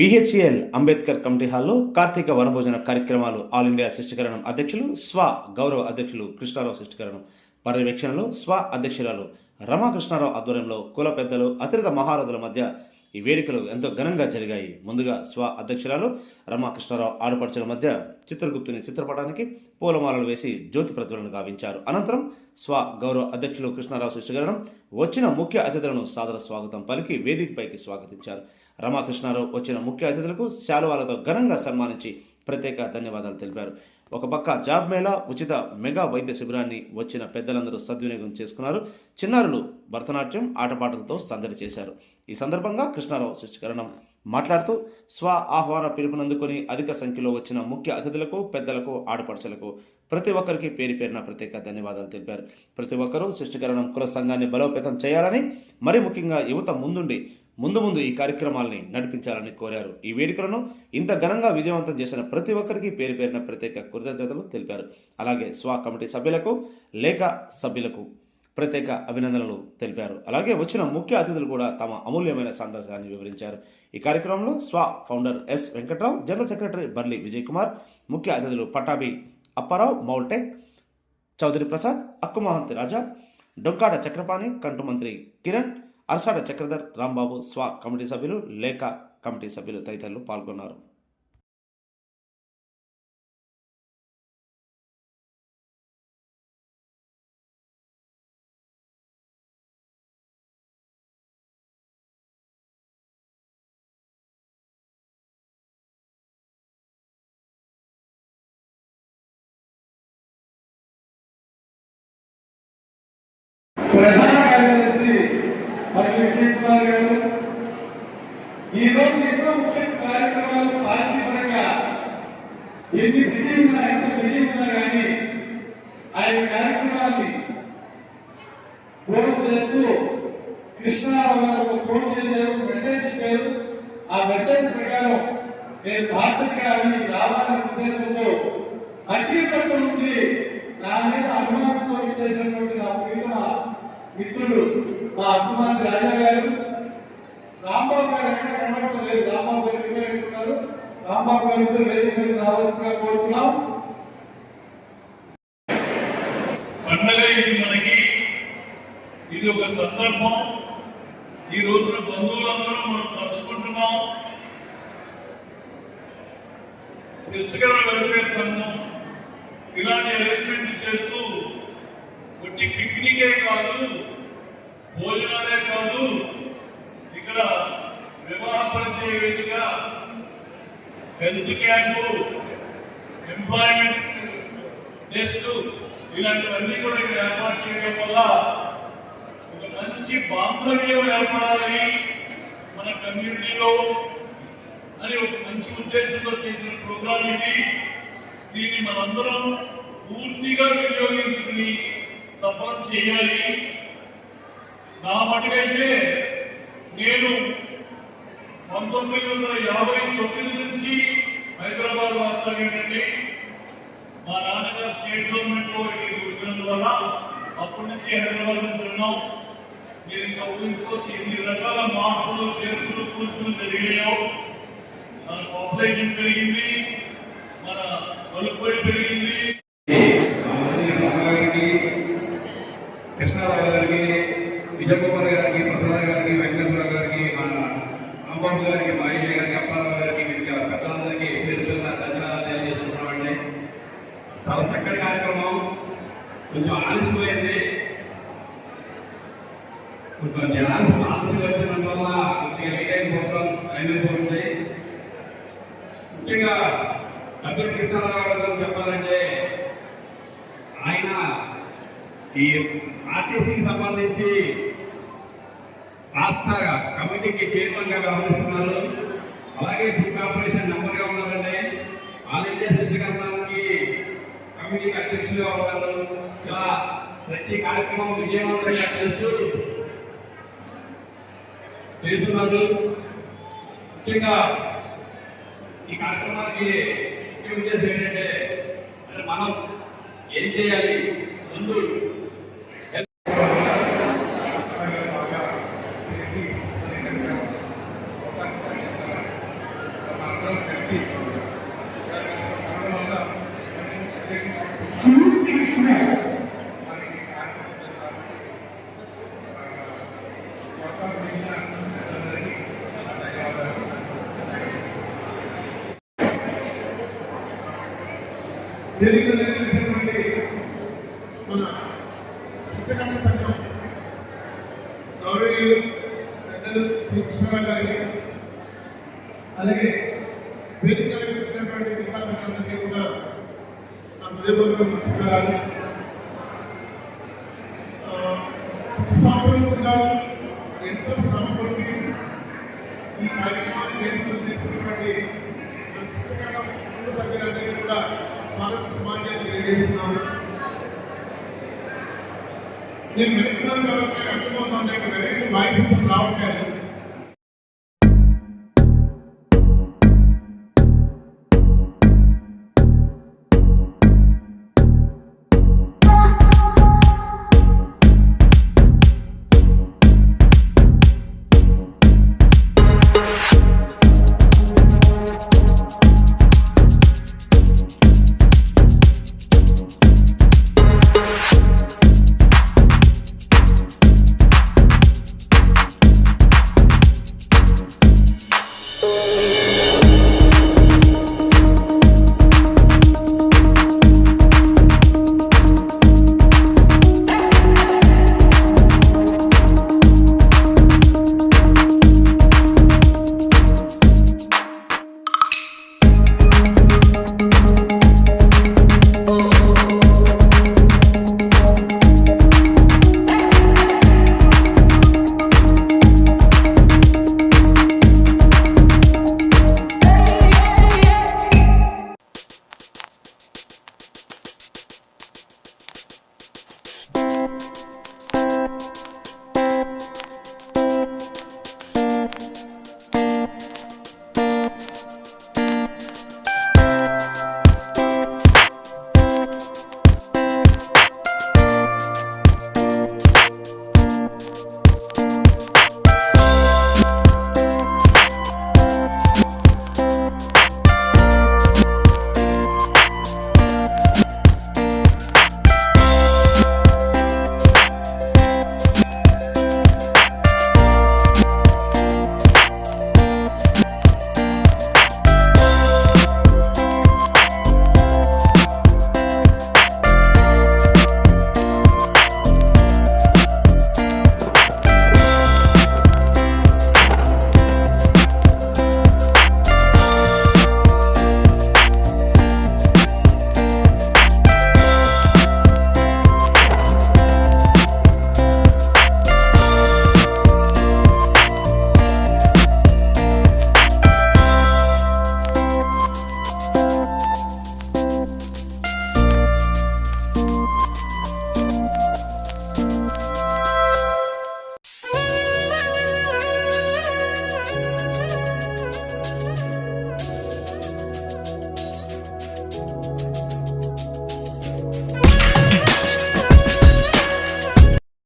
BHEL Ambedkar committee హాల్లో కార్తీక వనభోజన కార్యక్రమాలు all India శిష్టికరణం అధ్యక్షులు గౌరవ అధ్యక్షులు కృష్ణారావు శిష్టికరణం పర్యవేక్షణలో అధ్యక్షురాలు రమాకృష్ణారావు ఆధ్వర్యంలో కుల పెద్దలు అతిరథ మహారథుల మధ్య ఈ వేడుకలు ఎంతో ఘనంగా జరిగాయి. ముందుగా అధ్యక్షురాలు రమాకృష్ణారావు ఆడపడుచుల మధ్య చిత్రగుప్తుని చిత్రపటానికి పూలమాలలు వేసి జ్యోతి ప్రజ్వలన గావించారు. అనంతరం గౌరవ అధ్యక్షులు కృష్ణారావు శిష్టికరణం వచ్చిన ముఖ్య అతిథులను సాదర స్వాగతం పలికి వేదికపైకి స్వాగతించారు. రమాకృష్ణారావు వచ్చిన ముఖ్య అతిథులకు శాలువాలతో ఘనంగా సన్మానించి ప్రత్యేక ధన్యవాదాలు తెలిపారు. ఒక పక్క జాబ్ మేళా, ఉచిత మెగా వైద్య శిబిరాన్ని వచ్చిన పెద్దలందరూ సద్వినియోగం చేసుకున్నారు. చిన్నారులు భరతనాట్యం, ఆటపాటలతో సందడి చేశారు. ఈ సందర్భంగా కృష్ణారావు శిష్టికరణం మాట్లాడుతూ ఆహ్వాన పిలుపునందుకొని అధిక సంఖ్యలో వచ్చిన ముఖ్య అతిథులకు, పెద్దలకు, ఆడపడుచులకు ప్రతి ఒక్కరికి పేరు పేరున ప్రత్యేక ధన్యవాదాలు తెలిపారు. ప్రతి ఒక్కరూ శిష్టికరణం కుల సంఘాన్ని బలోపేతం చేయాలని, మరి ముఖ్యంగా యువత ముందు ఈ కార్యక్రమాలని నడిపించాలని కోరారు. ఈ వేడుకలను ఇంత ఘనంగా విజయవంతం చేసిన ప్రతి ఒక్కరికి పేరు పేరున ప్రత్యేక కృతజ్ఞతలు తెలిపారు. అలాగే కమిటీ సభ్యులకు, లేఖ సభ్యులకు ప్రత్యేక అభినందనలు తెలిపారు. అలాగే వచ్చిన ముఖ్య అతిథులు కూడా తమ అమూల్యమైన సందేశాన్ని వివరించారు. ఈ కార్యక్రమంలో founder S Venkatrao, general secretary Burli Vijay Kumar, ముఖ్య అతిథులు పట్టాభి అప్పారావు, మౌల్టెక్ చౌదరి ప్రసాద్, అక్కుమహంతి రాజా, డొంకాడ చక్రపాణి, కంటు మంత్రి కిరణ్, అరసాడ చక్రధర్, రాంబాబు, కమిటీ సభ్యులు, లేఖ కమిటీ సభ్యులు తదితరులు పాల్గొన్నారు. ప్రధాన కార్యదర్శి మరియు విజయ్ కుమార్ గారు ఈరోజు ఎన్నో ముఖ్య కార్యక్రమాలు పార్టీ పరంగా ఎంత బిజీ ఉన్నా కానీ ఆయన కార్యక్రమాన్ని ఫోన్ చేస్తూ కృష్ణారావు గారు ఫోన్ చేశారు, మెసేజ్ ఇచ్చారు. ఆ మెసేజ్ ప్రకారం నేను భారతీయ రావాలనే ఉద్దేశంతో మచిలీపట్నం నుండి నా మీద అభిమానంతో చేసినటువంటి నా ప్రియమ మిత్రుడు మా అక్కుమారి రాజా గారు, రాంబాబు గారు ఎక్కడ కనబడటం లేదు. రాంబాబు గారు ఎక్కడ పెట్టుకున్నారు. రాంబాబు గారితో వేదిక మీద రావాల్సిందిగా కోరుతున్నాం. పండగ ఇది మనకి, ఇది ఒక సందర్భం. ఈ రోజున బంధువులందరూ మనం కలుసుకుంటున్నాం. శిష్టికరణ వెల్ఫేర్ సంఘం ఇలాంటి అరేంజ్మెంట్ చేస్తూ ఒట్టి పిక్నికే కాదు, భోజనాలే కాదు, ఇక్కడ వివాహ పరిచయ వేదిక, హెల్త్ క్యాంపు, ఎంప్లాయ్మెంట్ డెస్క్ ఇలాంటివన్నీ కూడా ఇక్కడ ఏర్పాటు చేయడం వల్ల ఒక మంచి బాంధవ్యం ఏర్పడాలి మన కమ్యూనిటీలో అని ఒక మంచి ఉద్దేశంతో చేసిన ప్రోగ్రాం ఇది. దీన్ని మనందరం పూర్తిగా వినియోగించుకుని సఫలం చేయాలి. నా మటుకైతే నేను 1959 నుంచి హైదరాబాద్ వాస్తవం ఏంటంటే మా నాన్నగారు స్టేట్ గవర్నమెంట్ లో ఇక్కడికి వచ్చినందువల్ల అప్పటి నుంచి హైదరాబాద్ నుంచి ఉన్నాం. మీరు ఇంకా ఊహించుకోవచ్చు ఎన్ని రకాల మార్పులు, చేర్పులు, కూర్పులు జరిగాయో. మన పాపులేషన్ పెరిగింది, మన వలుపుబడి పెరిగింది. కృష్ణారావు గారికి, విజయ్ కుమార్ గారికి, ప్రసాద్ గారికి, వెంకటేశ్వర గారికి, మన రాంబాబు గారికి, మాయయ్య గారికి, అప్పారావు గారికి, పెద్దలందరికీ తెలుసున్న ధన్యవాదాలు తెలియజేస్తున్నామండి. చాలా చక్కటి కార్యక్రమం. కొంచెం ఆలస్యమైంది, కొంచెం జనాలు ఆలస్యం వచ్చినందువల్ల కొద్దిగా లేట్ అయిపోతాం, అయిపోతుంది. ముఖ్యంగా డబ్బుల కృష్ణారావు గారు చెప్పాలంటే ఆయన ఈ ఆర్టీసీకి సంబంధించి రాష్ట్ర కమిటీకి చైర్మన్ గా వ్యవహరిస్తున్నారు. అలాగే ఫుడ్ కార్పొరేషన్ మెంబర్ గా ఉన్నారండి. ఆల్ ఇండియా శిష్టికరణానికి కమిటీకి అధ్యక్షులుగా ఉన్నారు. ఇలా ప్రతి కార్యక్రమం విజయవంతంగా చేస్తున్నారు. ముఖ్యంగా ఈ కార్యక్రమానికి ముఖ్య ఉద్దేశం ఏంటంటే మనం ఏం చేయాలి, ముందు వేదికలైనటువంటి మన శిక్షణ సంఘం గౌరవీయులు పెద్దలు శ్రీ కృష్ణారావు గారికి, అలాగే వేదికలకు వచ్చినటువంటి విద్యార్థులందరికీ కూడా నా హృదయపూర్వక నమస్కారాలు. ప్రతి సంవత్సరం కూడా ఎంతో శ్రమపడి ఈ కార్యక్రమాన్ని నేతృత్వం తీసుకున్నటువంటి మన శిక్షణ కుటుంబ సభ్యులందరికీ కూడా స్వాగత సమాజాన్ని తెలియజేస్తున్నాము. నేను వెళ్తున్నాను కాబట్టి నాకు అర్థమవుతుంది, ఇక్కడ వెనక్కి వాయిస్ రావట్లేదు.